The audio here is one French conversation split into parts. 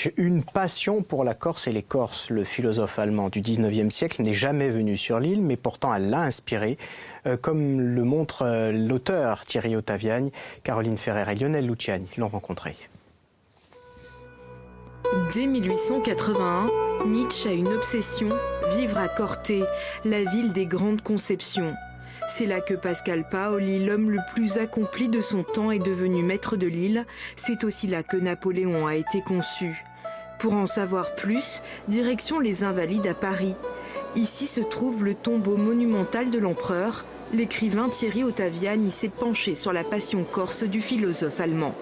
Nietzsche, une passion pour la Corse et les Corses. Le philosophe allemand du 19e siècle n'est jamais venu sur l'île, mais pourtant elle l'a inspiré, comme le montre l'auteur Thierry Ottaviani. Caroline Ferrer et Lionel Luciani l'ont rencontré. Dès 1881, Nietzsche a une obsession, vivre à Corté, la ville des grandes conceptions. C'est là que Pascal Paoli, l'homme le plus accompli de son temps, est devenu maître de l'île. C'est aussi là que Napoléon a été conçu. Pour en savoir plus, direction les Invalides à Paris. Ici se trouve le tombeau monumental de l'empereur. L'écrivain Thierry Ottaviani s'est penché sur la passion corse du philosophe allemand.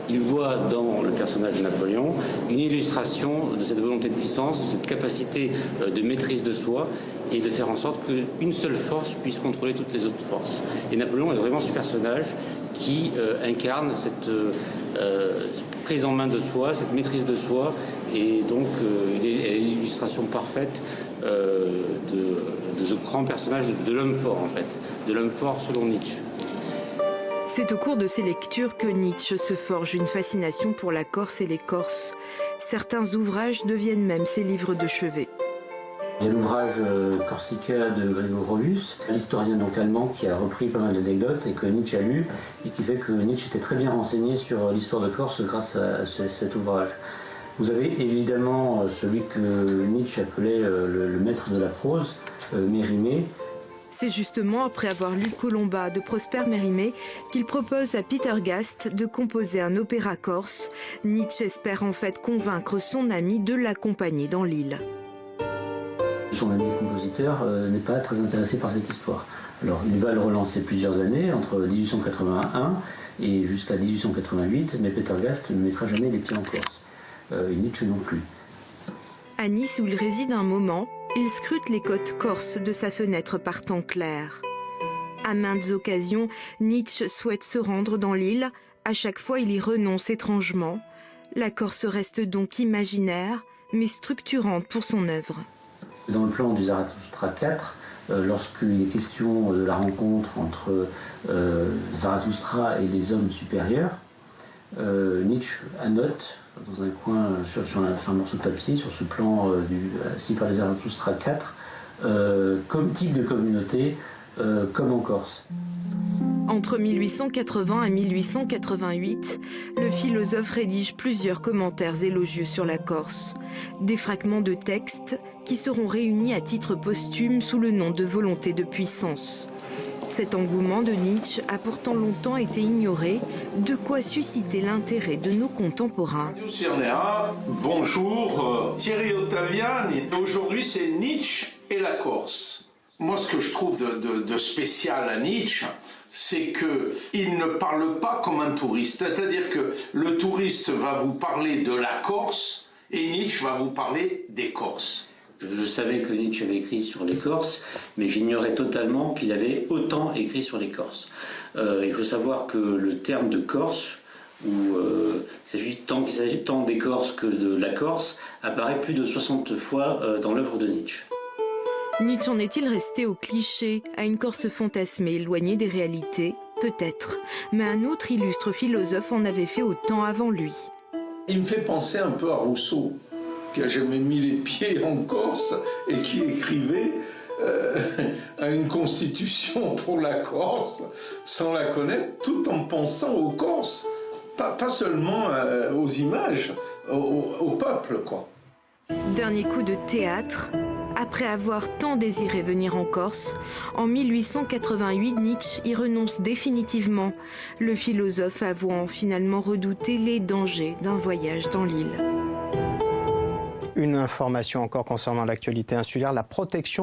Il voit dans le personnage de Napoléon une illustration de cette volonté de puissance, de cette capacité de maîtrise de soi et de faire en sorte qu'une seule force puisse contrôler toutes les autres forces. Et Napoléon est vraiment ce personnage qui incarne cette prise en main de soi, cette maîtrise de soi, et donc il est l'illustration parfaite de ce grand personnage de l'homme fort en fait, de l'homme fort selon Nietzsche. C'est au cours de ces lectures que Nietzsche se forge une fascination pour la Corse et les Corses. Certains ouvrages deviennent même ses livres de chevet. Il y a l'ouvrage Corsica de Gregorius, l'historien donc allemand qui a repris pas mal d'anecdotes et que Nietzsche a lu et qui fait que Nietzsche était très bien renseigné sur l'histoire de Corse grâce à cet ouvrage. Vous avez évidemment celui que Nietzsche appelait le maître de la prose, Mérimée. C'est justement après avoir lu Colomba de Prosper Mérimée qu'il propose à Peter Gast de composer un opéra corse. Nietzsche espère en fait convaincre son ami de l'accompagner dans l'île. Son ami compositeur n'est pas très intéressé par cette histoire. Alors il va le relancer plusieurs années, entre 1881 et jusqu'à 1888, mais Peter Gast ne mettra jamais les pieds en Corse. Et Nietzsche non plus. À Nice, où il réside un moment, il scrute les côtes corses de sa fenêtre par temps clair. À maintes occasions, Nietzsche souhaite se rendre dans l'île. À chaque fois, il y renonce étrangement. La Corse reste donc imaginaire, mais structurante pour son œuvre. Dans le plan du Zarathustra 4, lorsqu'il est question de la rencontre entre Zarathustra et les hommes supérieurs, Nietzsche annote dans un coin sur un morceau de papier, sur ce plan assis par les Zarathustra 4, comme type de communauté, comme en Corse. Entre 1880 et 1888, le philosophe rédige plusieurs commentaires élogieux sur la Corse. Des fragments de textes qui seront réunis à titre posthume sous le nom de Volonté de puissance. Cet engouement de Nietzsche a pourtant longtemps été ignoré, de quoi susciter l'intérêt de nos contemporains. Bonjour, Thierry Ottaviani. Aujourd'hui, c'est Nietzsche et la Corse. Moi, ce que je trouve de spécial à Nietzsche, c'est qu'il ne parle pas comme un touriste. C'est-à-dire que le touriste va vous parler de la Corse et Nietzsche va vous parler des Corses. Je savais que Nietzsche avait écrit sur les Corses, mais j'ignorais totalement qu'il avait autant écrit sur les Corses. Il faut savoir que le terme de Corse, où il s'agit tant des Corses que de la Corse, apparaît plus de 60 fois dans l'œuvre de Nietzsche. Nietzsche en est-il resté au cliché, à une Corse fantasmée, éloignée des réalités? Peut-être, mais un autre illustre philosophe en avait fait autant avant lui. Il me fait penser un peu à Rousseau, qui a jamais mis les pieds en Corse et qui écrivait à une constitution pour la Corse sans la connaître, tout en pensant aux Corses, pas seulement aux images, au peuple, quoi. Dernier coup de théâtre. Après avoir tant désiré venir en Corse, en 1888, Nietzsche y renonce définitivement, le philosophe avouant finalement redouter les dangers d'un voyage dans l'île. Une information encore concernant l'actualité insulaire, la protection